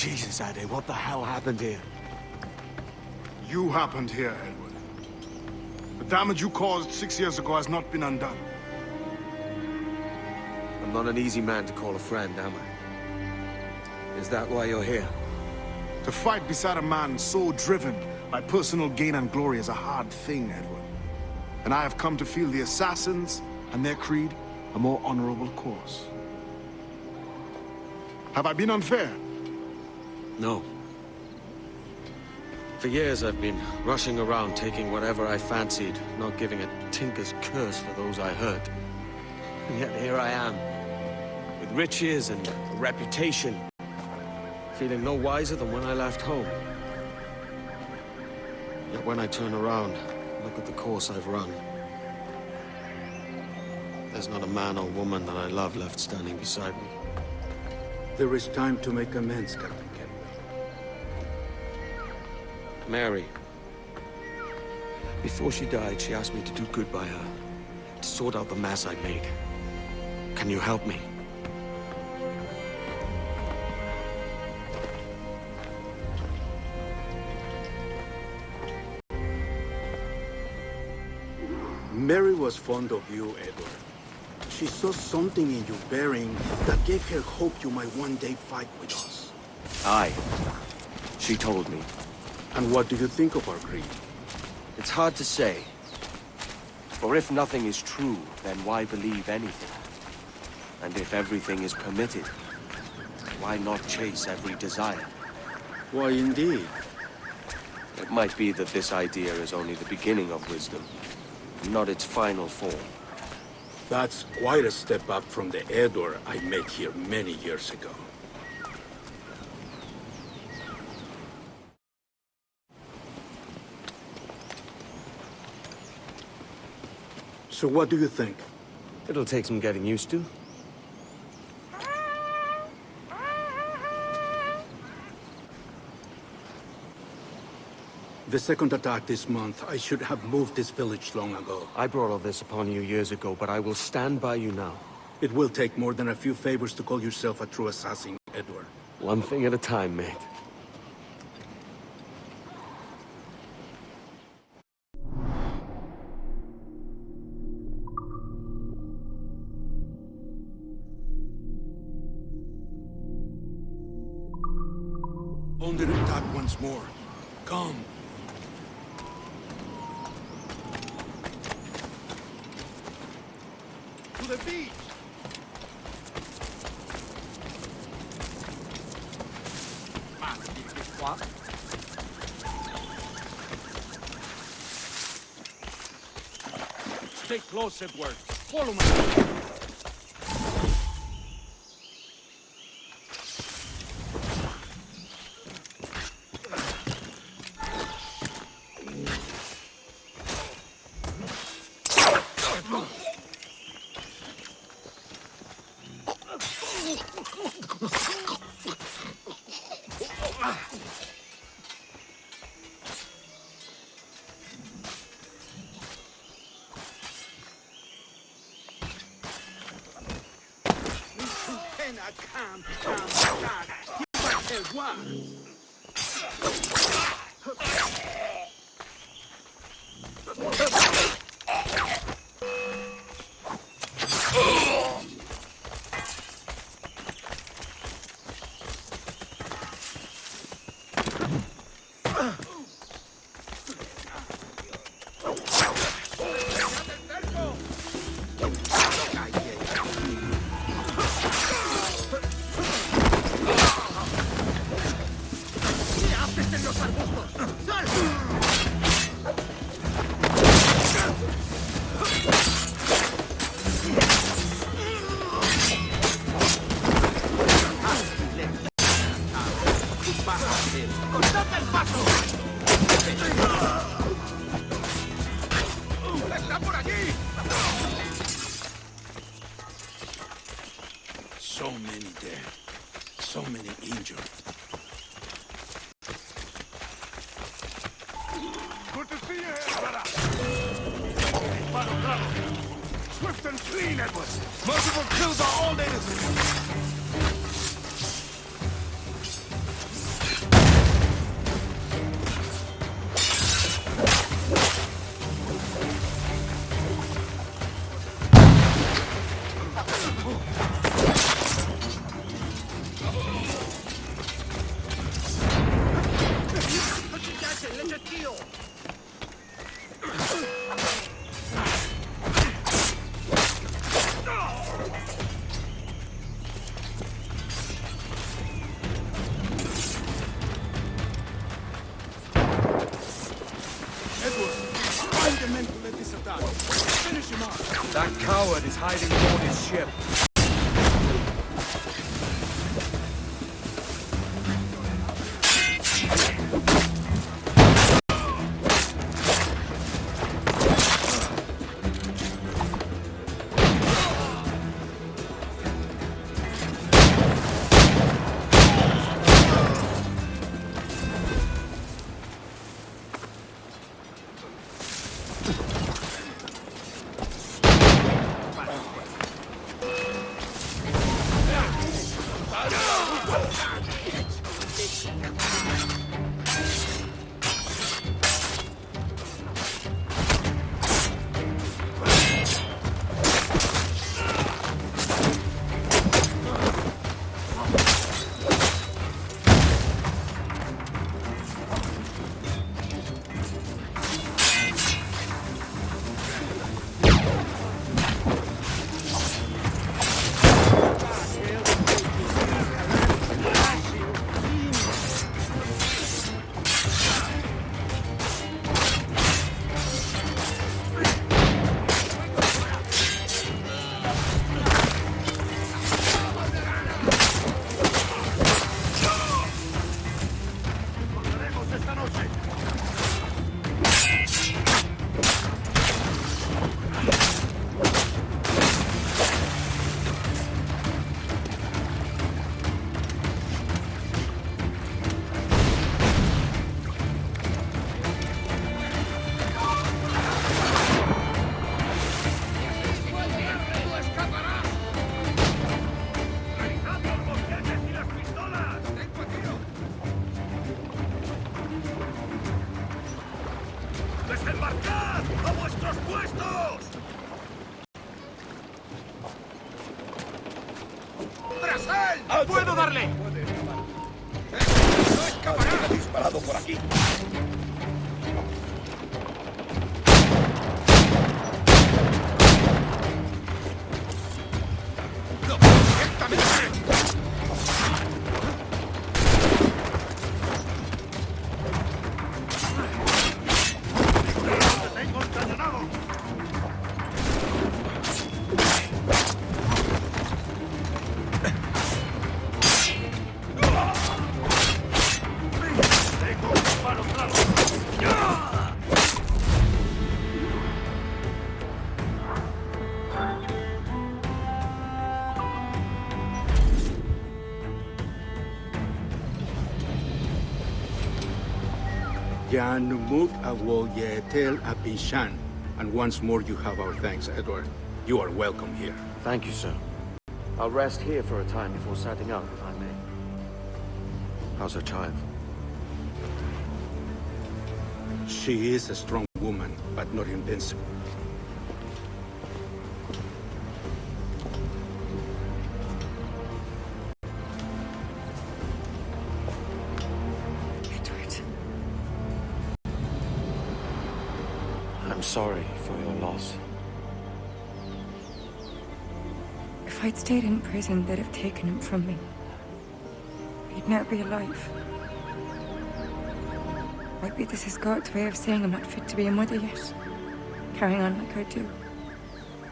Jesus, Ade, what the hell happened here? You happened here, Edward. The damage you caused 6 years ago has not been undone. I'm not an easy man to call a friend, am I? Is that why you're here? To fight beside a man so driven by personal gain and glory is a hard thing, Edward. And I have come to feel the assassins and their creed a more honorable course. Have I been unfair? No. For years I've been rushing around, taking whatever I fancied, not giving a tinker's curse for those I hurt. And yet here I am, with riches and a reputation, feeling no wiser than when I left home. Yet when I turn around, look at the course I've run. There's not a man or woman that I love left standing beside me. There is time to make amends, Captain Kemp. Mary. Before she died, she asked me to do good by her, to sort out the mess I made. Can you help me? Mary was fond of you, Edward. She saw something in your bearing that gave her hope you might one day fight with us. Aye. She told me. And what do you think of our creed? It's hard to say. For if nothing is true, then why believe anything? And if everything is permitted, why not chase every desire? Why, indeed. It might be that this idea is only the beginning of wisdom, not its final form. That's quite a step up from the Edward I met here many years ago. So what do you think? It'll take some getting used to. The second attack this month, I should have moved this village long ago. I brought all this upon you years ago, but I will stand by you now. It will take more than a few favors to call yourself a true assassin, Edward. One thing at a time, mate. Under attack once more. Come. To the beach! Stay close, Edward. Follow me. So many dead. So many injured. Good to see you here, brother. Swift and clean, Edward. Merciful kills are all they deserve. Find the men to let this attack. Finish him off. That coward is hiding aboard his ship. ¡Desembarcad! ¡A vuestros puestos! ¡Tras él! ¡Puedo darle! ¡No escapará! ¡Ha disparado por aquí! ¡No! ¡Directamente! Jan moved a wall Yetel a Bishan. And once more you have our thanks, Edward. You are welcome here. Thank you, sir. I'll rest here for a time before setting out, if I may. How's her child? She is a strong woman, but not invincible. Edward. I'm sorry for your loss. If I'd stayed in prison, they'd have taken him from me. He'd never be alive. Maybe this is God's way of saying I'm not fit to be a mother yet. Carrying on like I do.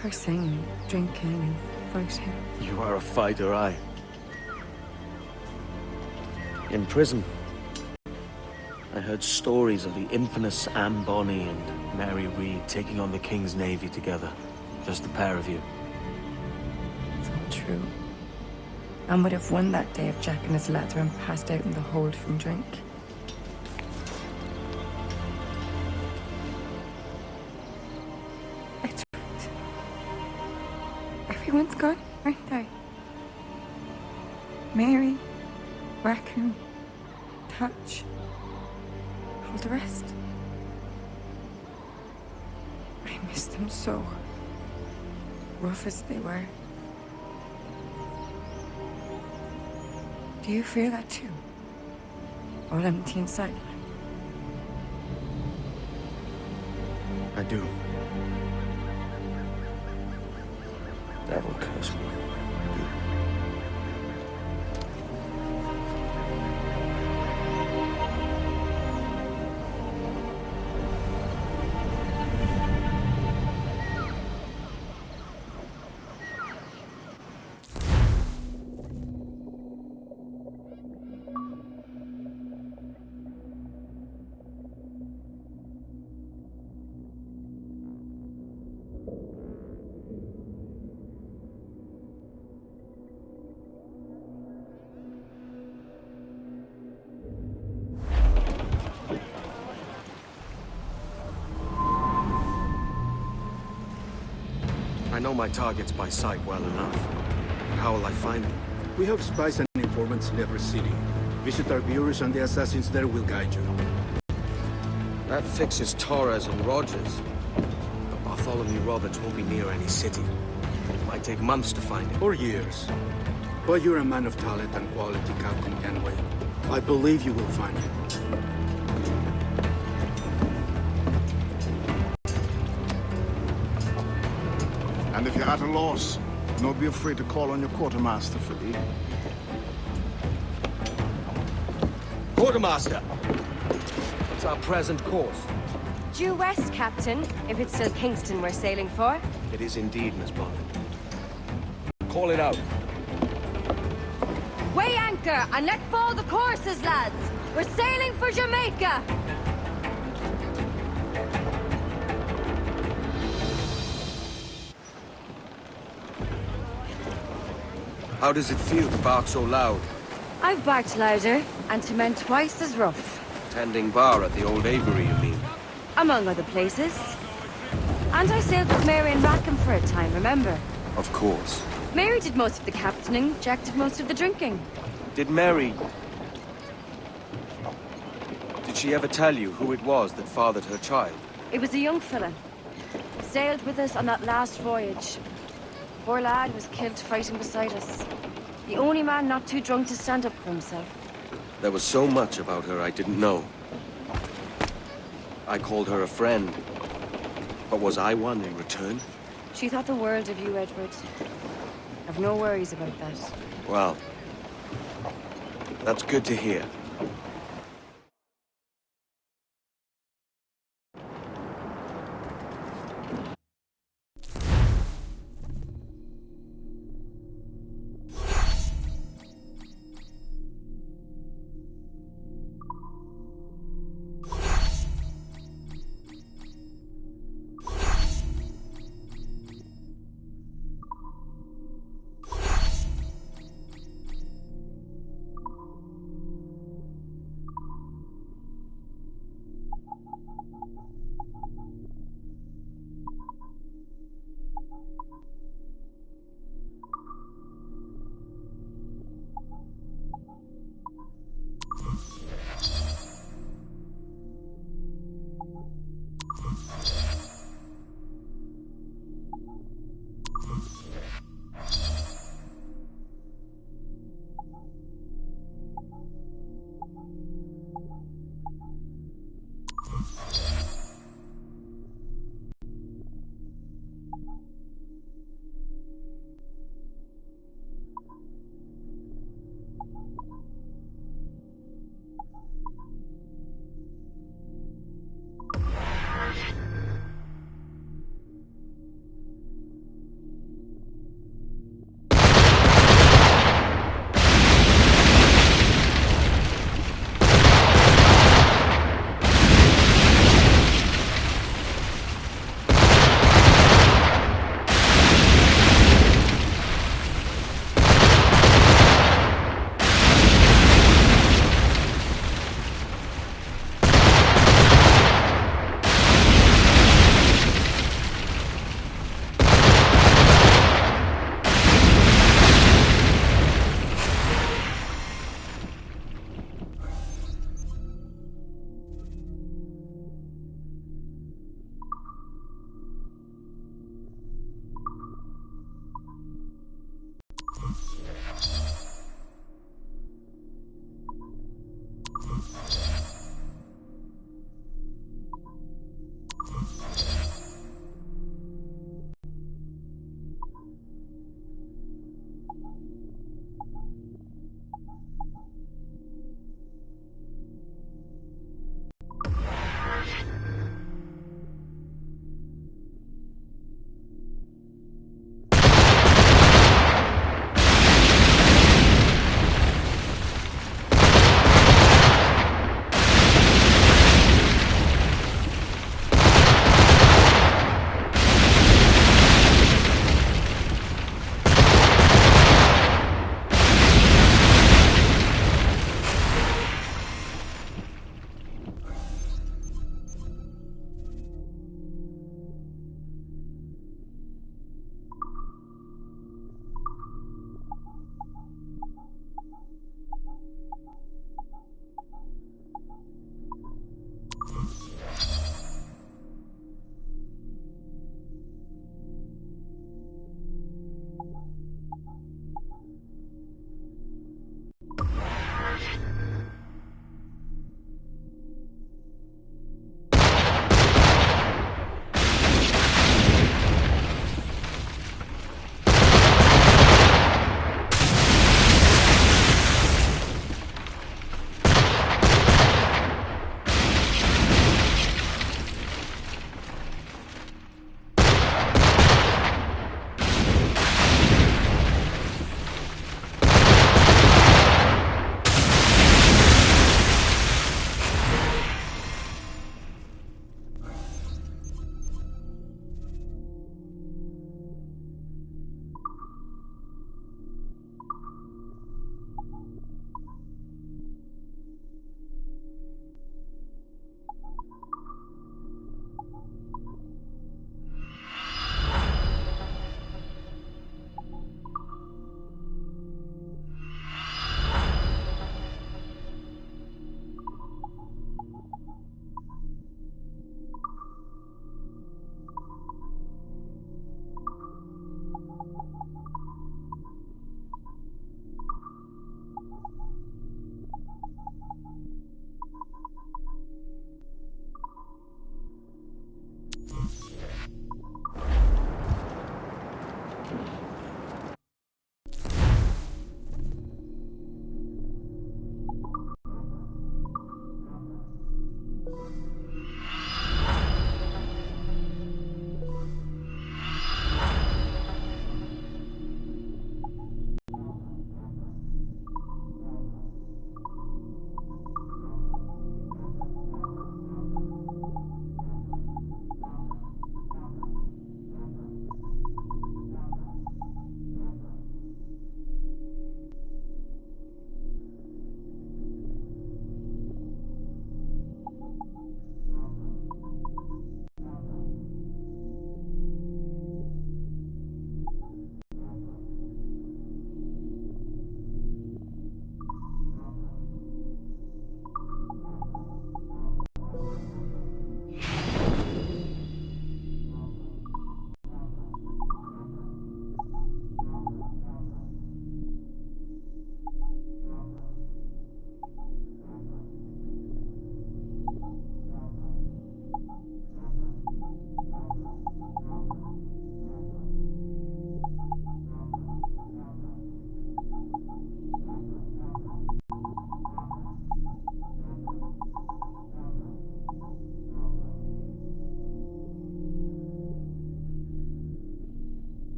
Cursing and drinking and fighting. You are a fighter, aye. In prison, I heard stories of the infamous Anne Bonny and Mary Read taking on the King's Navy together. Just the pair of you. It's all true. Anne would have won that day if Jack and his lads were passed out in the hold from drink. It's right. Everyone's gone, aren't they? Mary, Raccoon, Touch, all the rest. I miss them so. Rough as they were. Do you feel that too? All empty inside? I do. Devil curse me. I know my targets by sight well enough. How will I find them? We have spies and informants in every city. Visit our bureaus and the assassins there will guide you. That fixes Torres and Rogers. But Bartholomew Roberts won't be near any city. It might take months to find him. Or years. But you're a man of talent and quality, Captain Kenway. I believe you will find him. And if you're at a loss, don't be afraid to call on your quartermaster for aid. Quartermaster! What's our present course? Due west, Captain, if it's still Kingston we're sailing for. It is indeed, Miss Bond. Call it out. Weigh anchor and let fall the courses, lads! We're sailing for Jamaica! How does it feel to bark so loud? I've barked louder, and to men twice as rough. Tending bar at the old Avery, you mean? Among other places. And I sailed with Mary and Rackham for a time, remember? Of course. Mary did most of the captaining, Jack did most of the drinking. Did Mary... Did she ever tell you who it was that fathered her child? It was a young fella. Sailed with us on that last voyage. Poor lad was killed fighting beside us. The only man not too drunk to stand up for himself. There was so much about her I didn't know. I called her a friend. But was I one in return? She thought the world of you, Edward. I've no worries about that. Well, that's good to hear.